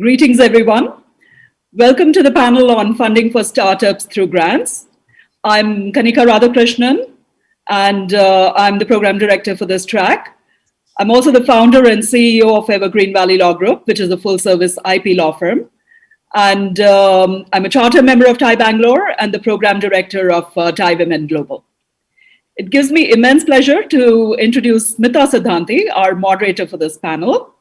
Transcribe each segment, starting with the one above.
Greetings, everyone. Welcome to the panel on funding for startups through grants. I'm Kanika Radhakrishnan, and I'm the program director for this track. I'm also the founder and CEO of Evergreen Valley Law Group, which is a full-service IP law firm. And I'm a charter member of TiE Bangalore and the program director of TiE Women Global. It gives me immense pleasure to introduce Smita Siddhanti, our moderator for this panel.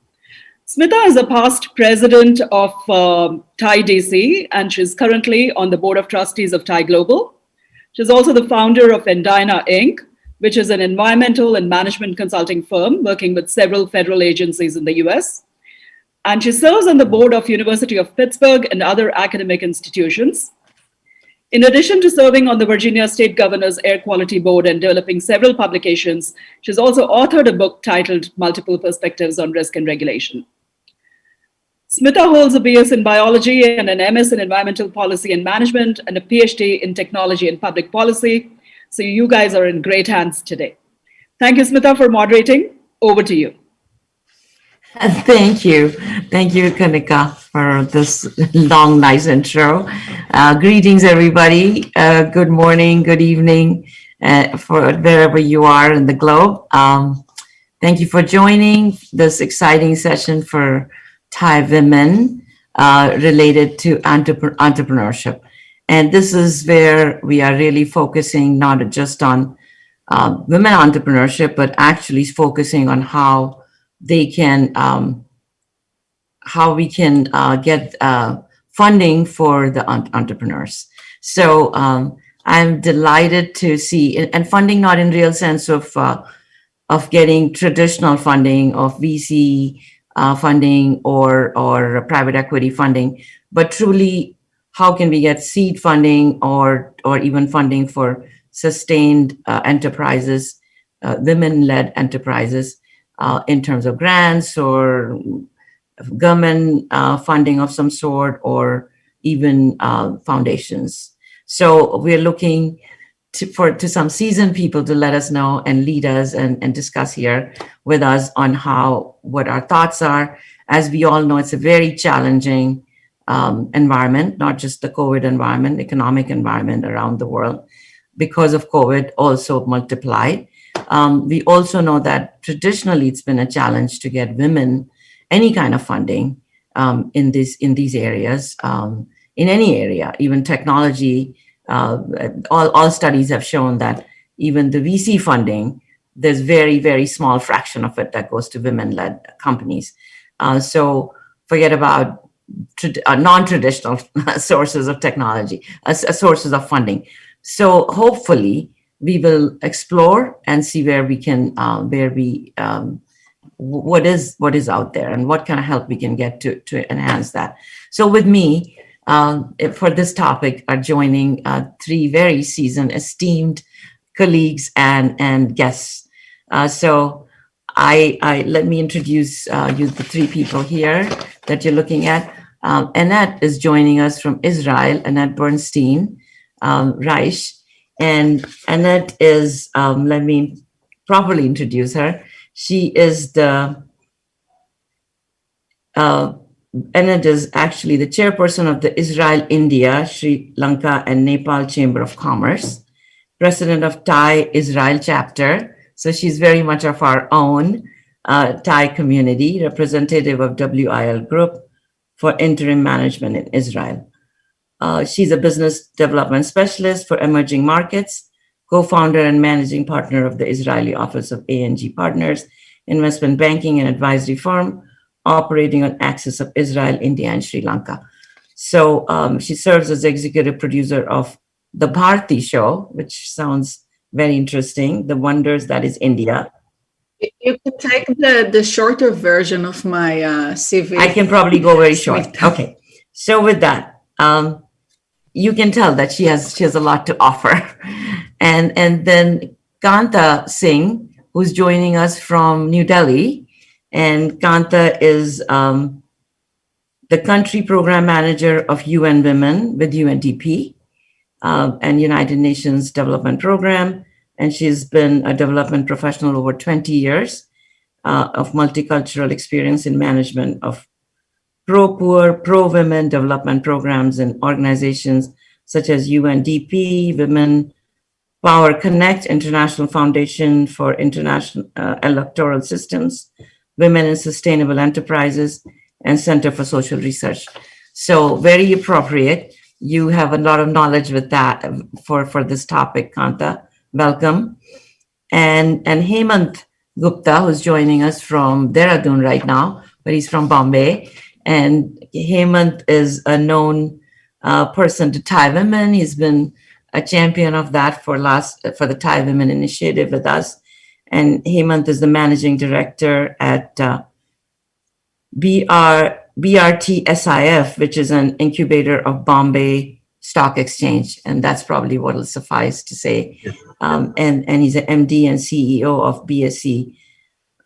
Smita is a past president of TiE DC, and she's currently on the board of trustees of TiE Global. She's also the founder of Endina Inc., which is an environmental and management consulting firm working with several federal agencies in the US. And she serves on the board of University of Pittsburgh and other academic institutions. In addition to serving on the Virginia State Governor's Air Quality Board and developing several publications, she's also authored a book titled Multiple Perspectives on Risk and Regulation. Smita holds a BS in biology and an MS in environmental policy and management and a PhD in technology and public policy. So you guys are in great hands today. Thank you, Smita, for moderating. Over to you. Thank you. Thank you, Kanika, for this long, nice intro. Greetings, everybody. Good morning, good evening, for wherever you are in the globe. Thank you for joining this exciting session for TiE Women related to entrepreneurship. And this is where we are really focusing not just on women entrepreneurship, but actually focusing on how they can, how we can get funding for the entrepreneurs. So I'm delighted to see, and funding not in real sense of getting traditional funding of VC funding or private equity funding, but truly how can we get seed funding or even funding for sustained enterprises, women-led enterprises, in terms of grants or government funding of some sort, or even foundations. So we're looking to some seasoned people to let us know and lead us and discuss here with us on what our thoughts are. As we all know, it's a very challenging environment, not just the COVID environment, economic environment around the world, because of COVID also multiplied. We also know that traditionally it's been a challenge to get women any kind of funding in these areas, in any area, even technology. All studies have shown that even the VC funding, there's very, very small fraction of it that goes to women-led companies. So forget about non-traditional sources of technology, sources of funding. So hopefully we will explore and see where we can, what is out there and what kind of help we can get to enhance that. So with me for this topic are joining three very seasoned, esteemed colleagues and guests. So let me introduce you the three people here that you're looking at. Annette is joining us from Israel, Annette Bernstein Reich. And Annette is, let me properly introduce her. She is Annette is actually the chairperson of the Israel, India, Sri Lanka, and Nepal Chamber of Commerce, president of TiE Israel chapter. So she's very much of our own TiE community, representative of WIL Group for interim management in Israel. She's a business development specialist for emerging markets, co-founder and managing partner of the Israeli office of A&G Partners, investment banking and advisory firm operating on axis of Israel, India, and Sri Lanka. So she serves as executive producer of The Bharti Show, which sounds very interesting, The Wonders That Is India. You can take the shorter version of my CV. I can probably go very short. Okay. So with that, you can tell that she has a lot to offer. And then Kanta Singh, who's joining us from New Delhi. And Kanta is the country program manager of UN Women with UNDP and United Nations Development Program. And she's been a development professional over 20 years of multicultural experience in management of pro-poor, pro-women development programs in organizations such as UNDP, Women Power Connect, International Foundation for International Electoral Systems, Women in Sustainable Enterprises, and Center for Social Research. So very appropriate. You have a lot of knowledge with that for this topic, Kanta. Welcome. And Hemant Gupta, who's joining us from Dehradun right now, but he's from Bombay. And Hemant is a known person to Thai women. He's been a champion of that for the Thai Women Initiative with us. And Hemant is the managing director at BRTSIF, which is an incubator of Bombay Stock Exchange. And that's probably what will suffice to say. And he's an MD and CEO of BSE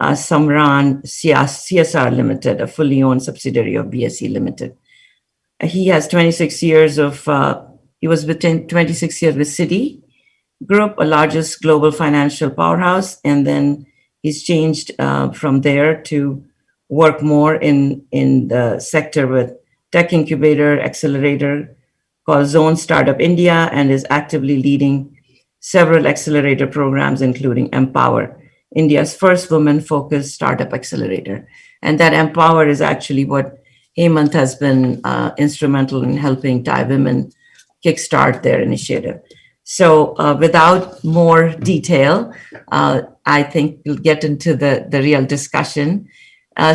Samran CSR Limited, a fully owned subsidiary of BSE Limited. He has 26 years of, he was within 26 years with Citi Group, a largest global financial powerhouse. And then he's changed from there to work more in the sector with tech incubator, accelerator called Zone Startup India, and is actively leading several accelerator programs, including Empower, India's first women-focused startup accelerator. And that Empower is actually what Hemant has been instrumental in helping Thai women kickstart their initiative. So without more detail, I think we'll get into the real discussion.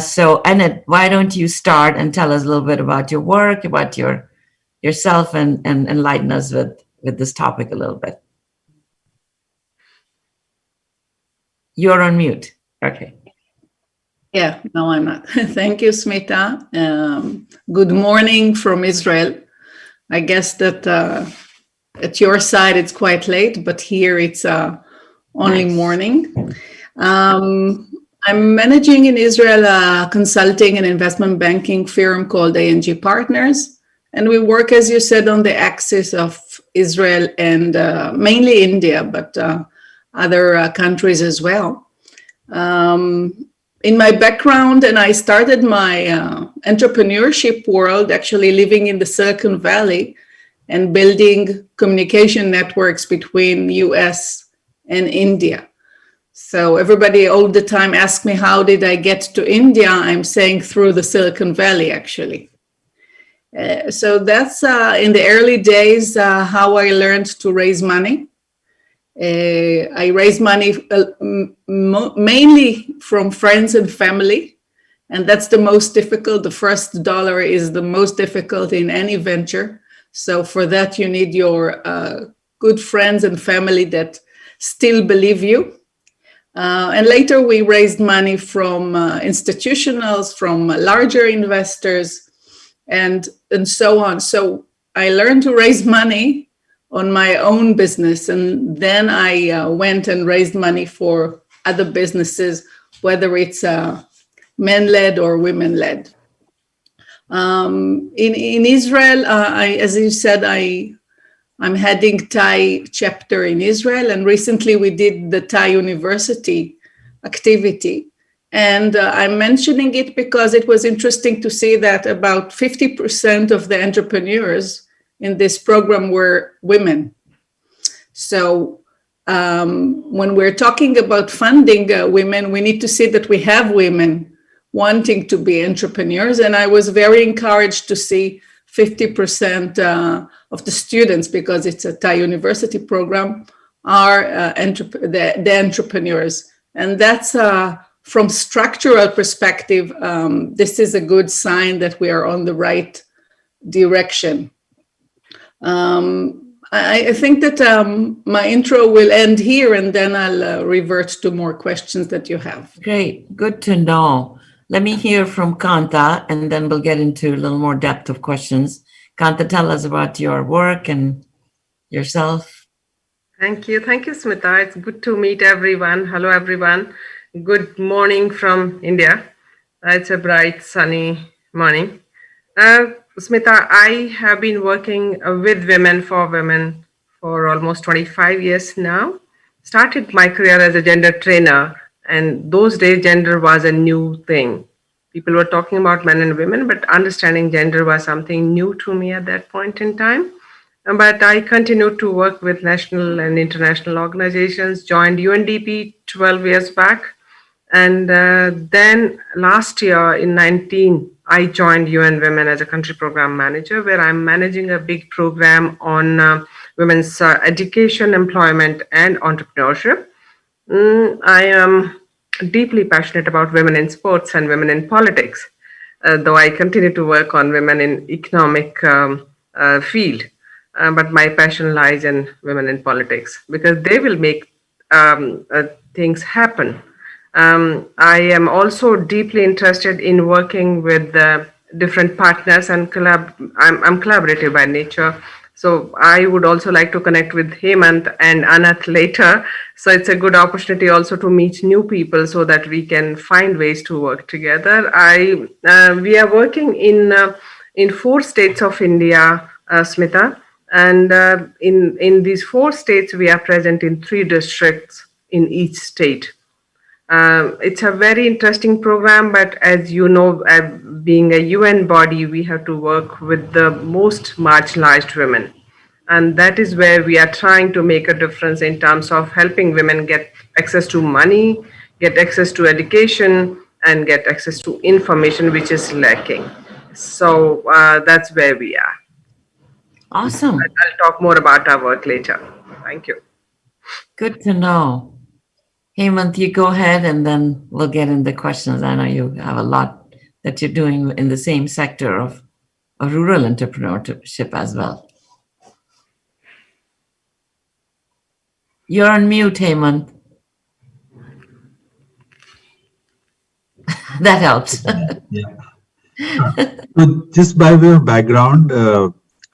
So Annette, why don't you start and tell us a little bit about your work, about yourself, and enlighten us with this topic a little bit. You're on mute. Okay. Yeah, no, I'm not. Thank you, Smita. Good morning from Israel. I guess that at your side it's quite late, but here it's only morning. I'm managing in Israel a consulting and investment banking firm called ANG Partners. And we work, as you said, on the axis of Israel and mainly India, but other countries as well. In my background, and I started my entrepreneurship world actually living in the Silicon Valley and building communication networks between US and India. So everybody all the time asks me, how did I get to India? I'm saying through the Silicon Valley, actually. So that's in the early days how I learned to raise money. I raise money mainly from friends and family, and that's the most difficult. The first dollar is the most difficult in any venture. So for that, you need your good friends and family that still believe you. And later we raised money from institutionals, from larger investors, and so on. So I learned to raise money on my own business, and then I went and raised money for other businesses, whether it's men-led or women-led. In Israel, as you said, I'm heading Thai chapter in Israel, and recently we did the Thai University activity. And I'm mentioning it because it was interesting to see that about 50% of the entrepreneurs in this program were women. So when we're talking about funding women, we need to see that we have women wanting to be entrepreneurs. And I was very encouraged to see 50% of the students, because it's a Thai University program, are the entrepreneurs. And that's from structural perspective, this is a good sign that we are on the right direction. I think that my intro will end here, and then I'll revert to more questions that you have. Great, good to know. Let me hear from Kanta, and then we'll get into a little more depth of questions. Kanta, tell us about your work and yourself. Thank you, Smita. It's good to meet everyone. Hello, everyone. Good morning from India. It's a bright, sunny morning. Smita, I have been working with women for almost 25 years now. Started my career as a gender trainer, and those days gender was a new thing. people were talking about men and women, but understanding gender was something new to me at that point in time. But I continued to work with national and international organizations, joined UNDP 12 years back. And then last year in 19, I joined UN Women as a country program manager, where I'm managing a big program on women's education, employment, and entrepreneurship. I am deeply passionate about women in sports and women in politics, though I continue to work on women in economic field. But my passion lies in women in politics because they will make things happen. I am also deeply interested in working with different partners and I'm collaborative by nature. So I would also like to connect with Hemant and Anath later. So it's a good opportunity also to meet new people so that we can find ways to work together. We are working in 4 states of India, Smita, and in these 4 states we are present in 3 districts in each state. It's a very interesting program, but as you know, being a UN body, we have to work with the most marginalized women. And that is where we are trying to make a difference in terms of helping women get access to money, get access to education, and get access to information which is lacking. So that's where we are. Awesome. I'll talk more about our work later. Thank you. Good to know. Hemant, you go ahead and then we'll get into questions. I know you have a lot that you're doing in the same sector of rural entrepreneurship as well. You're on mute, Hemant. That helps. Yeah. So just by way of background,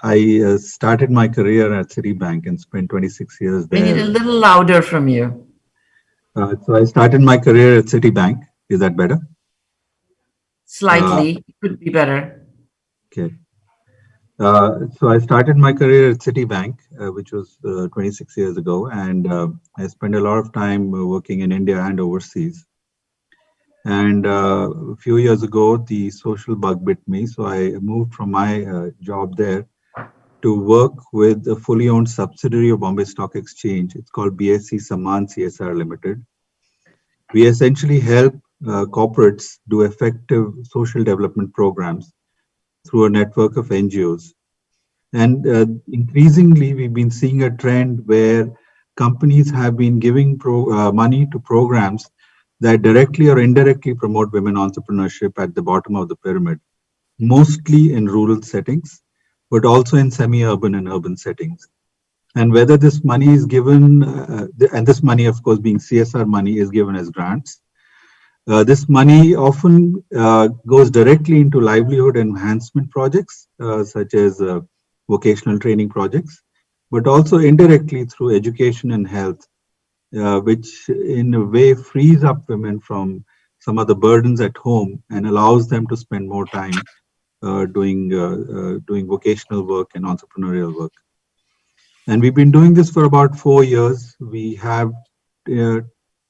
I started my career at Citibank and spent 26 years We need a there. little louder from you. So I started my career at Citibank. Is that better? Slightly. Could be better. Okay. So I started my career at Citibank, which was 26 years ago, and I spent a lot of time working in India and overseas. And a few years ago, the social bug bit me, so I moved from my job there to work with a fully owned subsidiary of Bombay Stock Exchange. It's called BSC Samman CSR Limited. We essentially help corporates do effective social development programs through a network of NGOs. And increasingly, we've been seeing a trend where companies have been giving money to programs that directly or indirectly promote women entrepreneurship at the bottom of the pyramid, mostly in rural settings, but also in semi-urban and urban settings. And whether this money is given, and this money, of course, being CSR money, is given as grants. This money often goes directly into livelihood enhancement projects, such as vocational training projects, but also indirectly through education and health, which in a way frees up women from some of the burdens at home and allows them to spend more time doing vocational work and entrepreneurial work. And we've been doing this for about 4 years. We have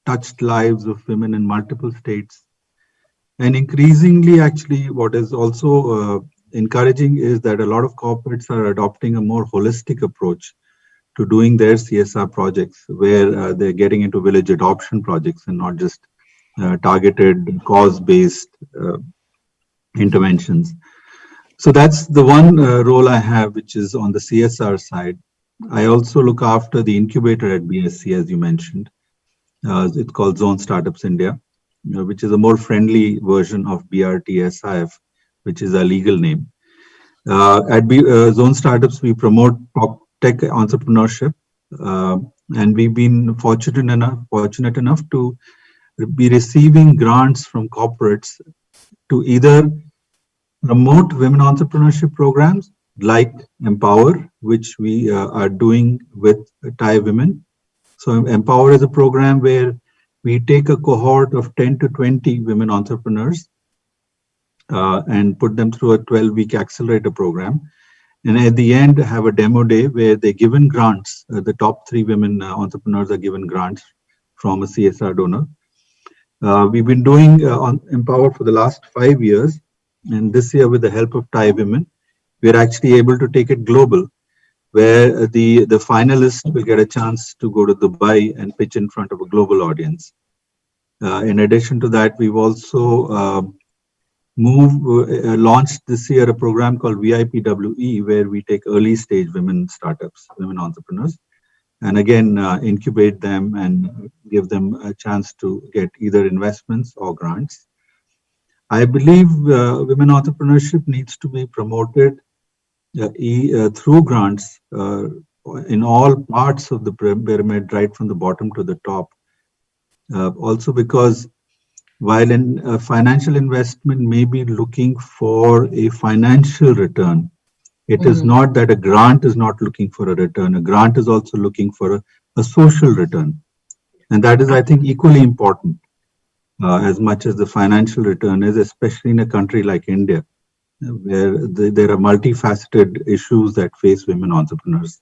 touched lives of women in multiple states. And increasingly, actually, what is also encouraging is that a lot of corporates are adopting a more holistic approach to doing their CSR projects, where they're getting into village adoption projects and not just targeted cause-based interventions. So that's the one role I have, which is on the CSR side. I also look after the incubator at BSC, as you mentioned. It's called Zone Startups India, which is a more friendly version of BRTSIF, which is our legal name. At Zone Startups, we promote top tech entrepreneurship, and we've been fortunate enough to be receiving grants from corporates to either promote women entrepreneurship programs like Empower, which we are doing with Thai women. So Empower is a program where we take a cohort of 10 to 20 women entrepreneurs and put them through a 12-week accelerator program. And at the end, have a demo day where they're given grants. The top 3 women entrepreneurs are given grants from a CSR donor. We've been doing on Empower for the last 5 years, and this year, with the help of Thai women, we're actually able to take it global, where the finalists will get a chance to go to Dubai and pitch in front of a global audience. In addition to that, we've also launched this year a program called VIPWE, where we take early stage women startups, women entrepreneurs, and again incubate them and give them a chance to get either investments or grants. I believe women entrepreneurship needs to be promoted through grants in all parts of the pyramid, right from the bottom to the top. Also because while in financial investment may be looking for a financial return, it is not that a grant is not looking for a return. A grant is also looking for a social return. And that is, I think, equally important as much as the financial return is, especially in a country like India, where there are multifaceted issues that face women entrepreneurs.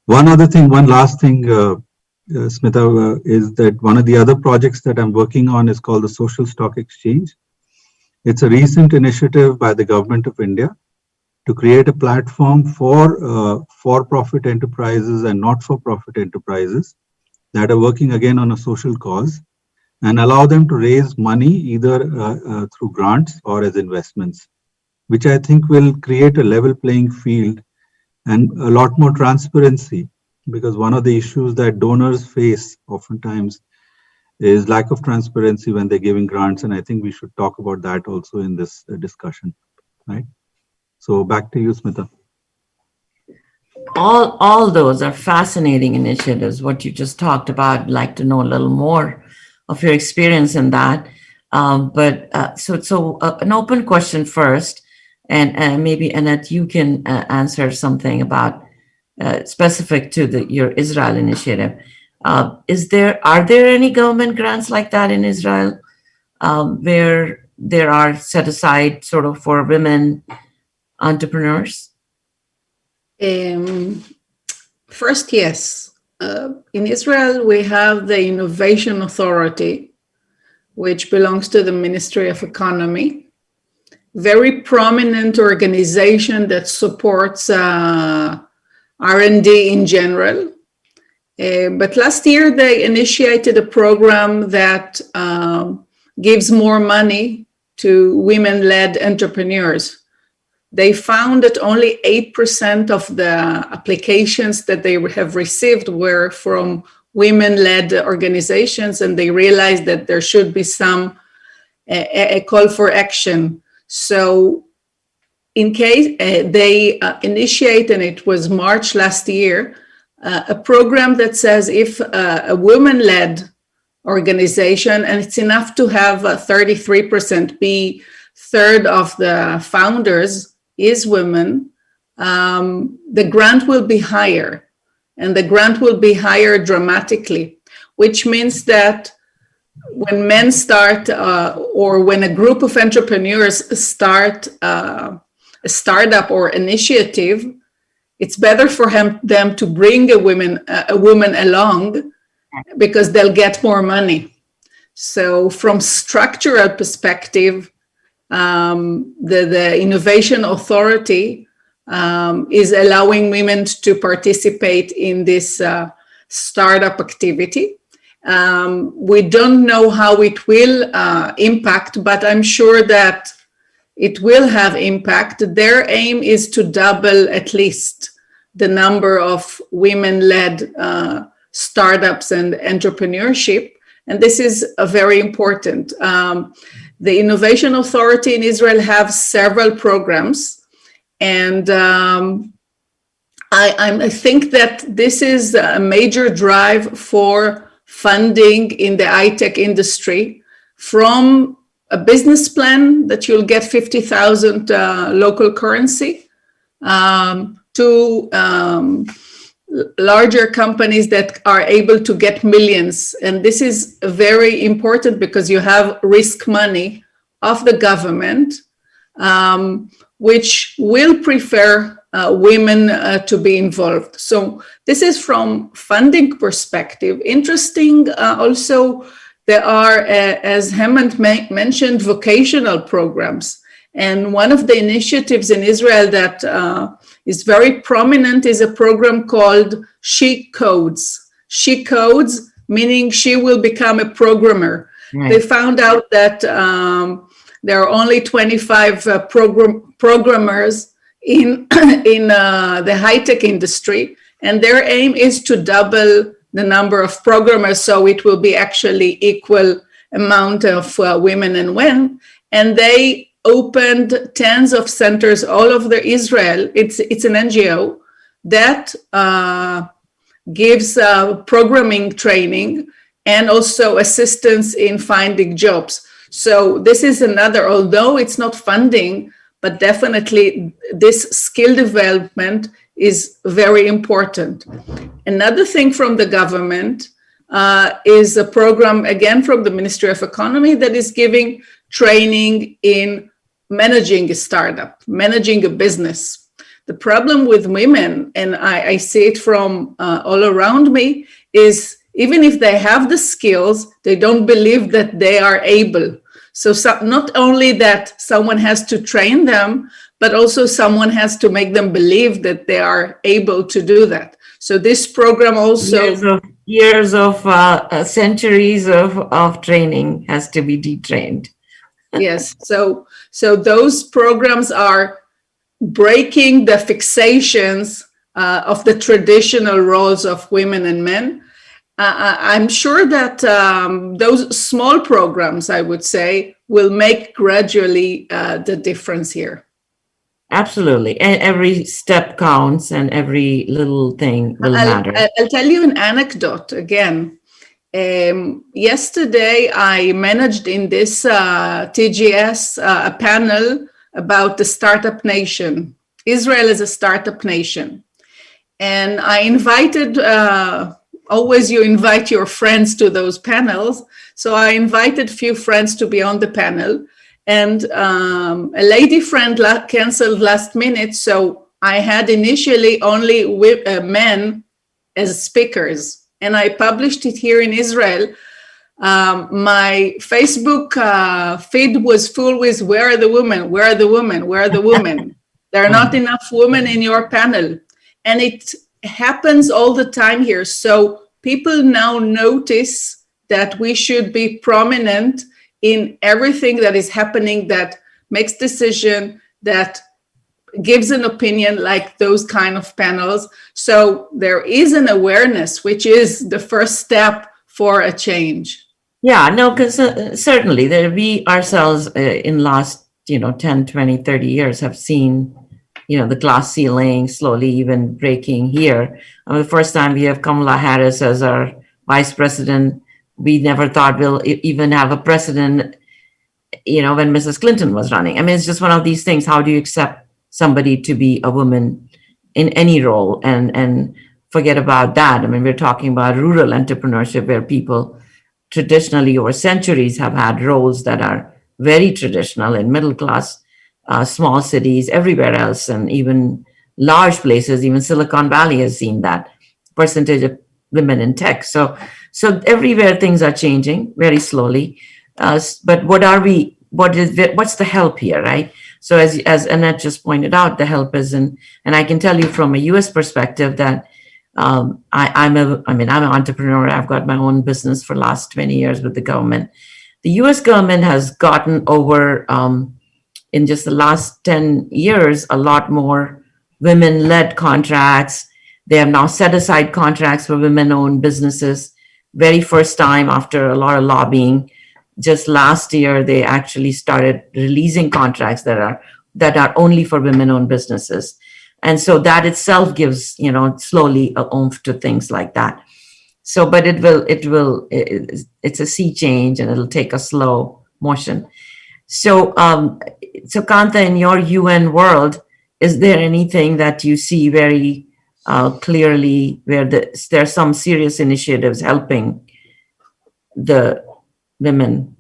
One last thing, Smita, is that one of the other projects that I'm working on is called the Social Stock Exchange. It's a recent initiative by the Government of India to create a platform for for-profit enterprises and not-for-profit enterprises that are working again on a social cause and allow them to raise money either through grants or as investments, which I think will create a level playing field and a lot more transparency, because one of the issues that donors face oftentimes is lack of transparency when they're giving grants, and I think we should talk about that also in this discussion, right? So back to you, Smita. All those are fascinating initiatives. What you just talked about, I'd like to know a little more of your experience in that. So an open question first, and maybe Annette, you can answer something about specific to your Israel initiative. Are there any government grants like that in Israel where there are set aside sort of for women entrepreneurs? First, yes. In Israel, we have the Innovation Authority, which belongs to the Ministry of Economy. Very prominent organization that supports R&D in general. But last year, they initiated a program that gives more money to women-led entrepreneurs. They found that only 8% of the applications that they have received were from women-led organizations, and they realized that there should be a call for action. So in case they initiate, and it was March last year, a program that says if a woman-led organization, and it's enough to have 33% be third of the founders is women, the grant will be higher, and the grant will be higher dramatically, which means that when men start or when a group of entrepreneurs start a startup or initiative, it's better for them to bring a woman along because they'll get more money. So from structural perspective, the Innovation Authority is allowing women to participate in this startup activity. We don't know how it will impact, but I'm sure that it will have impact. Their aim is to double at least the number of women-led startups and entrepreneurship, and this is very important. The Innovation Authority in Israel have several programs, and I think that this is a major drive for funding in the high-tech industry, from a business plan that you'll get 50,000 local currency to larger companies that are able to get millions. And this is very important because you have risk money of the government, which will prefer women to be involved. So this is from funding perspective. Interesting also there are, as Hemant mentioned, vocational programs. And one of the initiatives in Israel that is very prominent is a program called She Codes. She Codes, meaning she will become a programmer. Right. They found out that there are only 25 programmers in the high-tech industry, and their aim is to double the number of programmers, so it will be actually equal amount of women and men. And they opened tens of centers all over Israel. It's an NGO that gives programming training and also assistance in finding jobs. So this is another, although it's not funding, but definitely this skill development is very important. Another thing from the government is a program, again, from the Ministry of Economy that is giving training in managing a startup, managing a business. The problem with women, and I see it from all around me, is even if they have the skills, they don't believe that they are able. So not only that someone has to train them, but also someone has to make them believe that they are able to do that. So this program also... Years of centuries of training has to be detrained. Yes, so those programs are breaking the fixations of the traditional roles of women and men. I'm sure that those small programs, I would say, will make gradually the difference here. Absolutely. And every step counts and every little thing will matter. I'll tell you an anecdote again. Yesterday, I managed in this TGS a panel about the startup nation. Israel is a startup nation. And I invited, always you invite your friends to those panels. So I invited few friends to be on the panel. And a lady friend canceled last minute. So I had initially only men as speakers. And I published it here in Israel. My Facebook feed was full with, where are the women? Where are the women? Where are the women? There are not enough women in your panel. And it happens all the time here. So people now notice that we should be prominent in everything that is happening, that makes decision, that gives an opinion, like those kind of panels. So there is an awareness, which is the first step for a change. Yeah, no, because certainly we ourselves in last, 10, 20, 30 years have seen, the glass ceiling slowly even breaking here. The first time we have Kamala Harris as our vice president, we never thought we'll even have a president, when Mrs. Clinton was running. I mean, it's just one of these things. How do you accept somebody to be a woman in any role and forget about that? I mean, we're talking about rural entrepreneurship where people traditionally over centuries have had roles that are very traditional in middle class, small cities, everywhere else, and even large places. Even Silicon Valley has seen that percentage of women in tech. So everywhere things are changing very slowly. But what's the help here, right? So as Annette just pointed out, the help is and I can tell you from a US perspective that I'm an entrepreneur. I've got my own business for the last 20 years with the government. The US government has gotten over, in just the last 10 years, a lot more women-led contracts. They have now set aside contracts for women-owned businesses. Very first time after a lot of lobbying. Just last year, they actually started releasing contracts that are only for women-owned businesses. And so that itself gives, slowly a oomph to things like that. So, but it's a sea change and it'll take a slow motion. So, Kanta, in your UN world, is there anything that you see very clearly where there's some serious initiatives helping the women?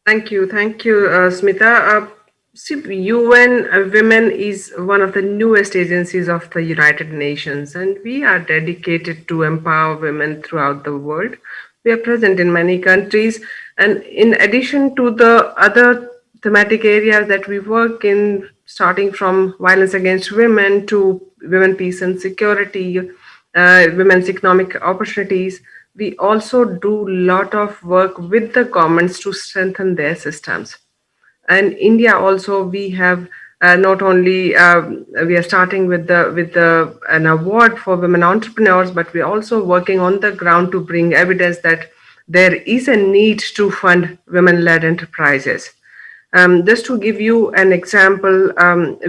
Thank you, Smita. UN Women is one of the newest agencies of the United Nations, and we are dedicated to empower women throughout the world We are present in many countries. And in addition to the other thematic areas that we work in, starting from violence against women to women, peace and security, women's economic opportunities, we also do a lot of work with the governments to strengthen their systems. And India also, we have not only we are starting with the an award for women entrepreneurs, but we're also working on the ground to bring evidence that there is a need to fund women-led enterprises. Just to give you an example,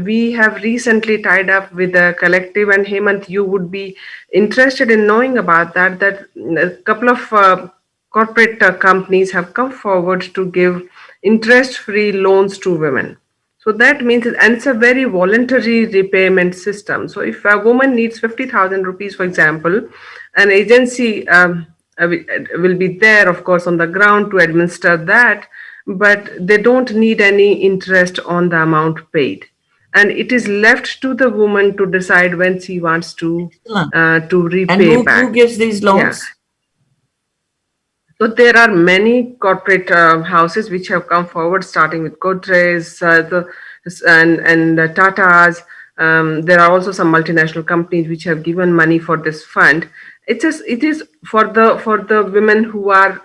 we have recently tied up with a collective, and Hemant, you would be interested in knowing about that. That a couple of corporate companies have come forward to give interest-free loans to women. So that means, and it's a very voluntary repayment system. So if a woman needs 50,000 rupees, for example, an agency will be there, of course, on the ground to administer that, but they don't need any interest on the amount paid. And it is left to the woman to decide when she wants to repay and who, back. who gives these loans? Yeah. So there are many corporate houses which have come forward, starting with Godrej and Tata's. There are also some multinational companies which have given money for this fund. It is for the women who are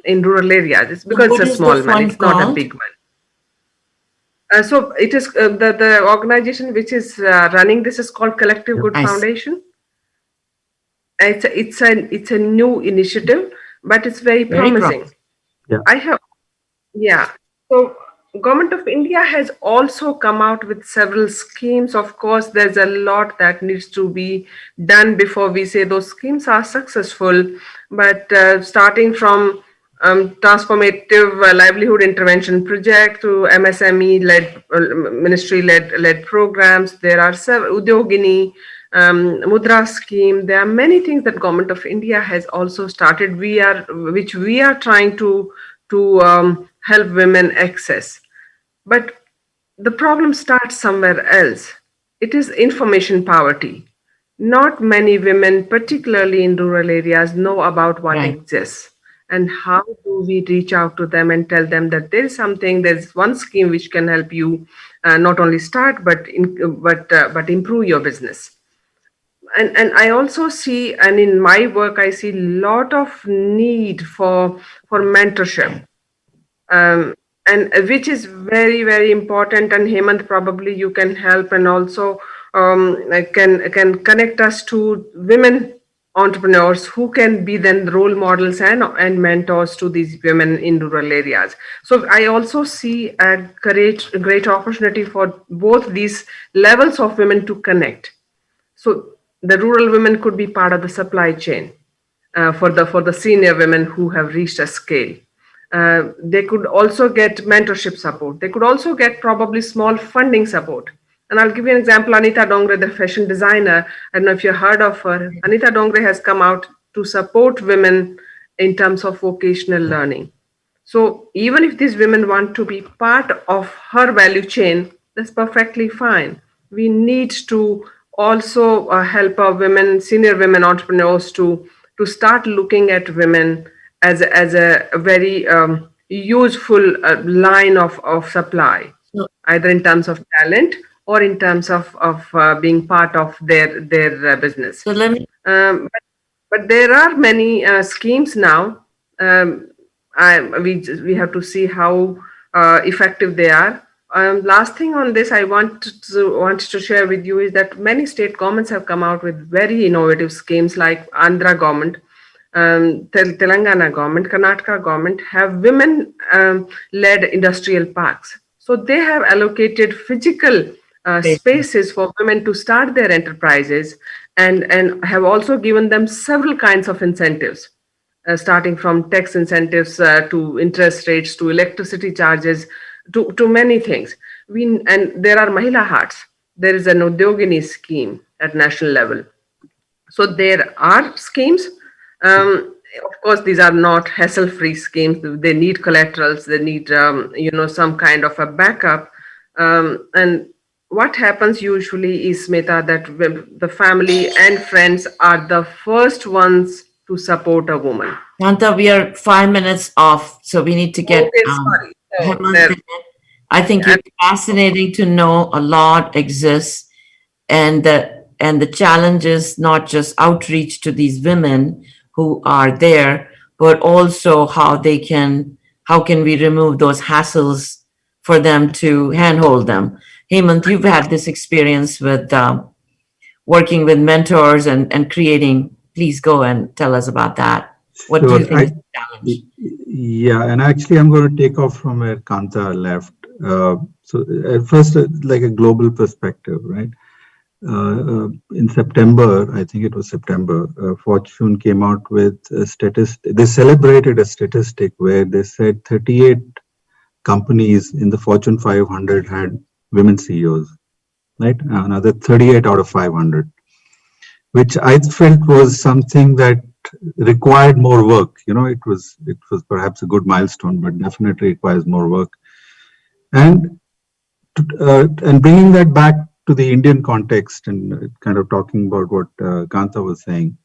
in rural areas. It's because What it's a is the small one. fund It's not a called? big one. So it is the organization which is running this is called Collective Good Nice. Foundation. It's a new initiative, but it's very promising. Yeah. So Government of India has also come out with several schemes. Of course, there's a lot that needs to be done before we say those schemes are successful. But starting from transformative livelihood intervention project to MSME-led, ministry-led programs, there are several Udyogini, Mudra scheme. There are many things that Government of India has also started. Which we are trying to help women access. But the problem starts somewhere else. It is information poverty. Not many women, particularly in rural areas, know about what exists. And how do we reach out to them and tell them that there is something, there's one scheme which can help you not only start but improve your business. And I also see, and in my work, I see a lot of need for mentorship. And which is very, very important. And Hemant, probably you can help, and also can connect us to women entrepreneurs who can be then role models and mentors to these women in rural areas. So I also see a great opportunity for both these levels of women to connect. So the rural women could be part of the supply chain for the senior women who have reached a scale. They could also get mentorship support. They could also get probably small funding support. And I'll give you an example. Anita Dongre, the fashion designer, I don't know if you heard of her. Anita Dongre has come out to support women in terms of vocational learning. So even if these women want to be part of her value chain, that's perfectly fine. We need to also help our women, senior women entrepreneurs to start looking at women as a very useful line of supply, either in terms of talent or in terms of being part of their business. So let me. But there are many schemes now. We have to see how effective they are. Last thing on this, I want to share with you is that many state governments have come out with very innovative schemes, like Andhra government, Telangana government, Karnataka government have women-led industrial parks. So they have allocated physical spaces for women to start their enterprises, and have also given them several kinds of incentives. Starting from tax incentives to interest rates to electricity charges to many things. And there are Mahila Hearts. There is an Udyogini scheme at national level. So there are schemes. Of course, these are not hassle-free schemes. They need collaterals. They need some kind of a backup. And what happens usually is, Smita, that the family and friends are the first ones to support a woman. Kanta, we are 5 minutes off, so we need to get Okay, sorry. So Hemant there, in. I think yeah, it's fascinating to know a lot exists and the challenges, not just outreach to these women who are there, but also how can we remove those hassles for them to handhold them. Hemant, you've had this experience with working with mentors and creating. Please go and tell us about that. What do you Sure. think is the challenge? Yeah, and actually, I'm going to take off from where Kanta left. So, at first, like a global perspective, right? In September, I think it was September, Fortune came out with a statistic. They celebrated a statistic where they said 38 companies in the Fortune 500 had women CEOs, right? Another 38 out of 500, which I felt was something that required more work. It was perhaps a good milestone, but definitely requires more work. And and bringing that back to the Indian context and kind of talking about what Kanta was saying,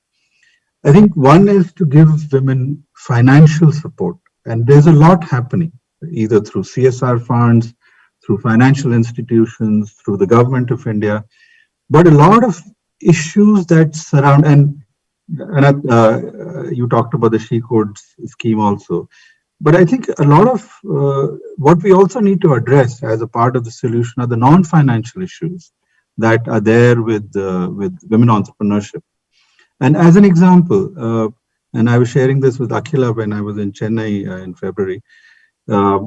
I think one is to give women financial support, and there's a lot happening either through CSR funds, through financial institutions, through the government of India, but a lot of issues that surround and you talked about the She Codes scheme also. But I think a lot of what we also need to address as a part of the solution are the non-financial issues that are there with women entrepreneurship. And as an example, and I was sharing this with Akhila when I was in Chennai in February. Uh,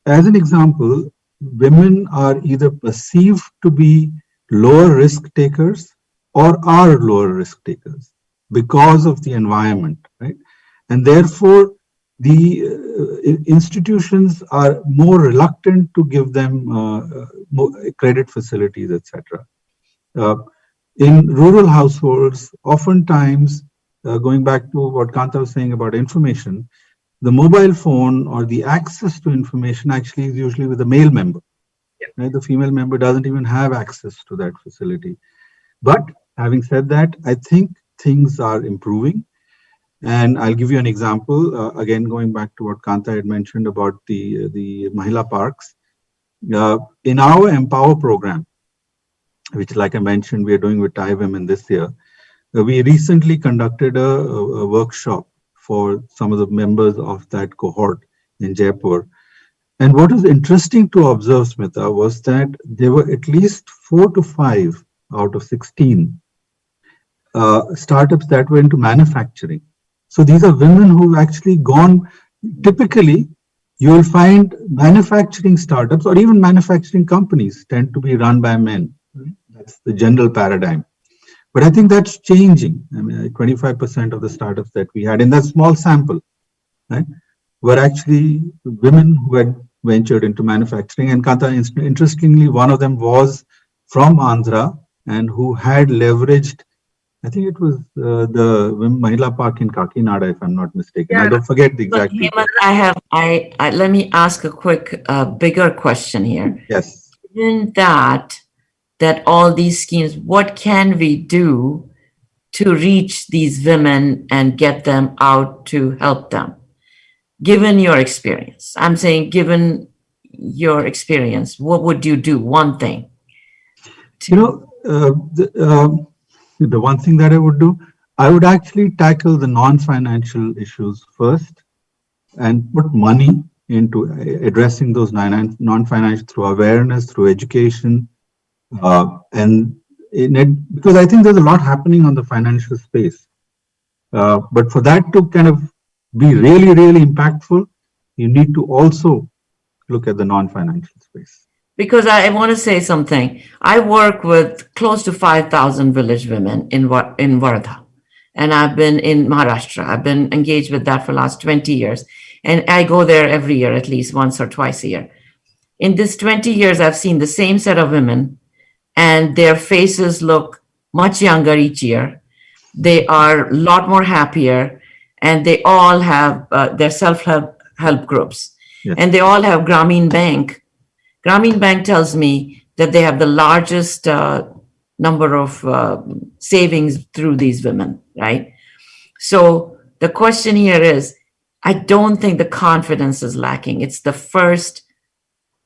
as an example, women are either perceived to be lower risk takers or are lower risk takers because of the environment, right? And therefore, the institutions are more reluctant to give them more credit facilities, etc. Uh, in rural households, oftentimes, going back to what Kanta was saying about information, the mobile phone or the access to information actually is usually with the male member. Right? The female member doesn't even have access to that facility. But having said that, I think things are improving. And I'll give you an example. Again, going back to what Kanta had mentioned about the Mahila parks. In our Empower program, which, like I mentioned, we are doing with Thai women this year, we recently conducted a workshop for some of the members of that cohort in Jaipur. And what is interesting to observe, Smita, was that there were at least 4 to 5 out of 16 startups that were into manufacturing. So these are women who've actually gone, typically, you will find manufacturing startups or even manufacturing companies tend to be run by men. That's the general paradigm. But I think that's changing. I mean, 25% of the startups that we had in that small sample, right, were actually women who had ventured into manufacturing. And Kanta, interestingly, one of them was from Andhra and who had leveraged, I think it was the Mahila Park in Kakinada, if I'm not mistaken. I yeah, don't forget the But exact details. Hemant, let me ask a quick, bigger question here. Yes. Given that all these schemes, what can we do to reach these women and get them out to help them? Given your experience, I'm saying, given your experience, what would you do? One thing. You know, the one thing that I would do, I would actually tackle the non-financial issues first and put money into addressing those non-financial through awareness, through education, and in it, because I think there's a lot happening on the financial space. But for that to kind of be really, really impactful, you need to also look at the non-financial space. Because I want to say something. I work with close to 5,000 village women in Wardha. And I've been in Maharashtra. I've been engaged with that for the last 20 years. And I go there every year, at least once or twice a year. In this 20 years, I've seen the same set of women, and their faces look much younger each year. They are a lot more happier, and they all have their self-help groups. Yes. And they all have Grameen Bank. Grameen Bank tells me that they have the largest number of savings through these women, right? So The question here is, I don't think the confidence is lacking. It's the first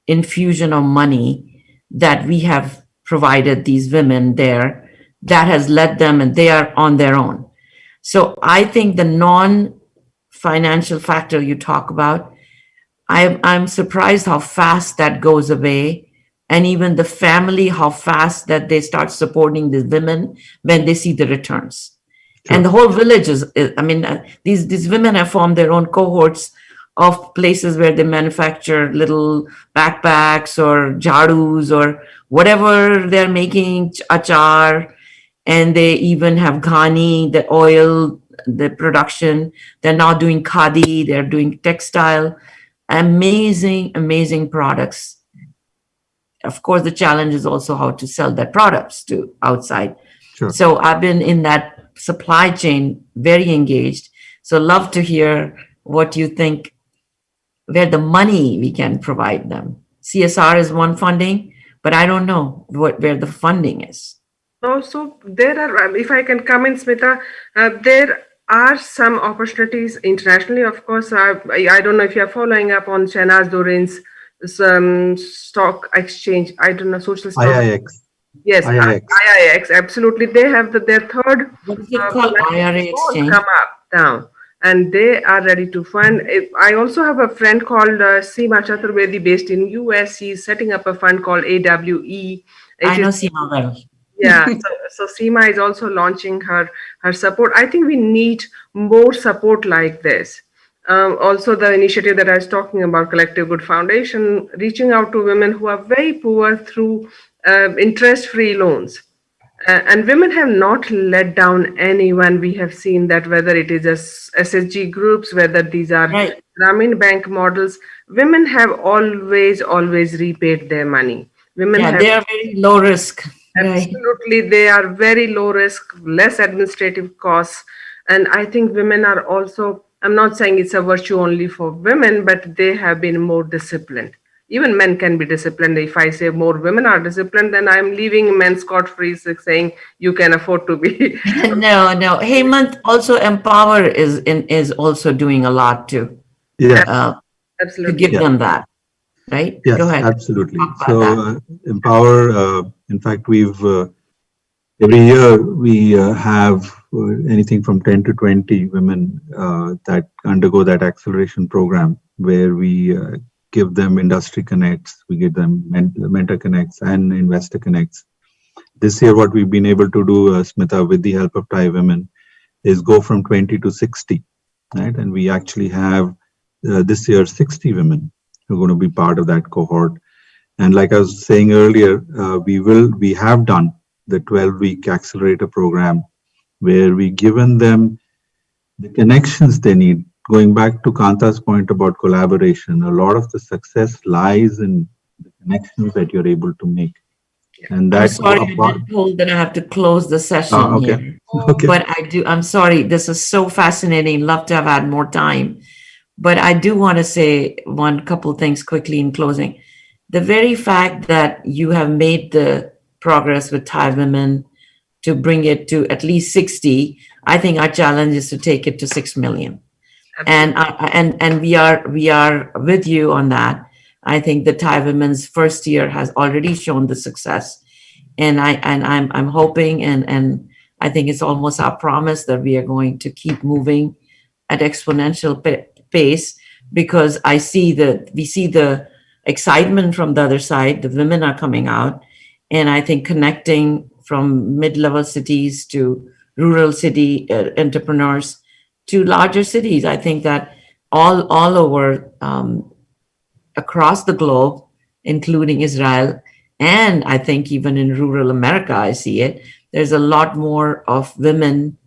infusion of money that we have provided these women there that has led them, and they are on their own. So I think the non-financial factor you talk about, I'm surprised how fast that goes away. And even the family, how fast that they start supporting the women when they see the returns. Sure. And the whole village these women have formed their own cohorts of places where they manufacture little backpacks or jadus or whatever they're making, achar, and they even have ghani, the oil, the production. They're now doing khadi, they're doing textile. Amazing products. Of course, the challenge is also how to sell their products to outside. Sure. So I've been in that supply chain, very engaged. So love to hear what you think, where the money we can provide them. CSR is one funding, but I don't know where the funding is. Also, there are, if I can come in, Smita, there are some opportunities internationally. Of course, I don't know if you're following up on Shehnaaz Dorin's stock exchange. I don't know, social stock. IIX. Yes, IIX. IIX, absolutely. They have their third What is it called? IRA exchange? come up now, and they are ready to fund. I also have a friend called Seema Chaturvedi based in US. She's setting up a fund called AWE. I know Seema well. Yeah, so Seema is also launching her support. I think we need more support like this. Also, the initiative that I was talking about, Collective Good Foundation, reaching out to women who are very poor through interest-free loans. And women have not let down anyone. We have seen that whether it is SSG groups, whether these are Right. Grameen Bank models, women have always repaid their money. Women have, they are very low risk. Right. absolutely, they are very low risk, less administrative costs. And I think women are also, I'm not saying it's a virtue only for women, but they have been more disciplined. Even men can be disciplined. If I say more women are disciplined, then I'm leaving men scot-free, saying you can afford to be. No. Hemant also Empower is also doing a lot too. Yes. To Absolutely. give them that. Right? Yes, Go ahead. absolutely. Talk about So that. Empower, in fact, we've every year we have anything from 10 to 20 women that undergo that acceleration program, where we give them industry connects, we give them mentor connects and investor connects. This year, what we've been able to do, Smita, with the help of Thai women, is go from 20 to 60, right? And we actually have this year 60 women who are going to be part of that cohort. And like I was saying earlier, we have done the 12-week accelerator program, where we given them the connections they need. Going back to Kanta's point about collaboration, a lot of the success lies in the connections that you're able to make. And I'm that's sorry, I've been told that I have to close the session okay. here. Okay. But I'm sorry, this is so fascinating. Love to have had more time. But I do want to say one couple things quickly in closing. The very fact that you have made the progress with Thai women to bring it to at least 60, I think our challenge is to take it to 6 million. And we are with you on that. I think the Thai women's first year has already shown the success, and I'm hoping and I think it's almost our promise that we are going to keep moving at exponential pace, because we see the excitement from the other side. The women are coming out, and I think connecting from mid-level cities to rural city entrepreneurs to larger cities. I think that all over across the globe, including Israel, and I think even in rural America, I see it. There's a lot more of women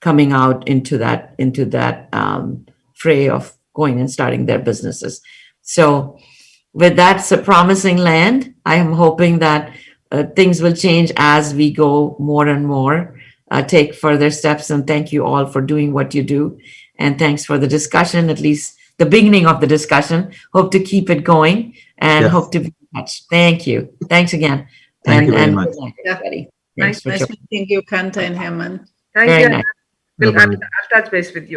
coming out into that fray of going and starting their businesses. So, with that's a promising land. I am hoping that things will change as we go more and more. Take further steps, and thank you all for doing what you do, and thanks for the discussion, at least the beginning of the discussion. Hope to keep it going, and hope to be in touch. Thank you. Thanks again. Thank you very much. Good night, everybody. Thanks for Nice joining. meeting you, Kanta and Hemant. Thank Very you. nice. I'll Bye-bye. touch base with you.